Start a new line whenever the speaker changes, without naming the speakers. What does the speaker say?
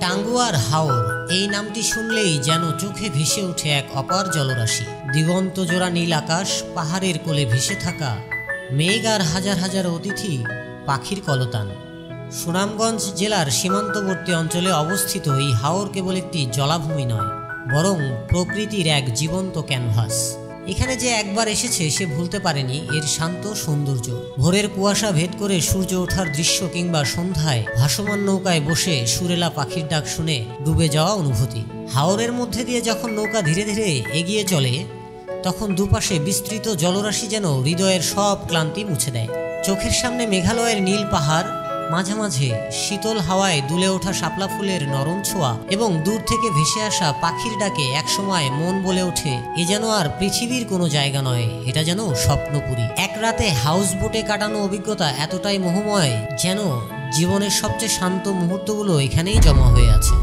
টাঙ্গুয়ার হাওর এই নামটি শুনলেই যেন চোখে ভেসে ওঠে এক অপার জলরাশি। দিগন্ত জোড়া নীল আকাশ, পাহাড়ের কোলে ভেসে থাকা মেঘ আর হাজার হাজার অতিথি পাখির কলতান। সুনামগঞ্জ জেলার সীমান্তবর্তী অঞ্চলে অবস্থিত এই হাওর কেবল একটি জলাভূমি নয়, বরং প্রকৃতির এক জীবন্ত ক্যানভাস। এখানে যে একবার এসেছে সে ভুলতে পারেনি এর শান্ত সৌন্দর্য। ভোরের কুয়াশা ভেদ করে সূর্য ওঠার দৃশ্য কিংবা সন্ধ্যায় ভাসমান নৌকায় বসে সুরেলা পাখির ডাক শুনে ডুবে যাওয়া অনুভূতি। হাওরের মধ্যে দিয়ে যখন নৌকা ধীরে ধীরে এগিয়ে চলে তখন দুপাশে বিস্তৃত জলরাশি যেন হৃদয়ের সব ক্লান্তি মুছে দেয়। চোখের সামনে মেঘালয়ের নীল পাহাড়, মাঝে মাঝে শীতল হাওয়ায় দুলে ওঠা শাপলা ফুলের নরম ছোঁয়া এবং দূর থেকে ভেসে আসা পাখির ডাকে একসময় মন বলে ওঠে এ যেন আর পৃথিবীর কোনো জায়গা নয়, এটা যেন স্বপ্নপুরী। এক রাতে হাউস বোটে কাটানো অভিজ্ঞতা এতটাই মোহময় যেন জীবনের সবচেয়ে শান্ত মুহূর্তগুলো এখানেই জমা হয়ে আছে।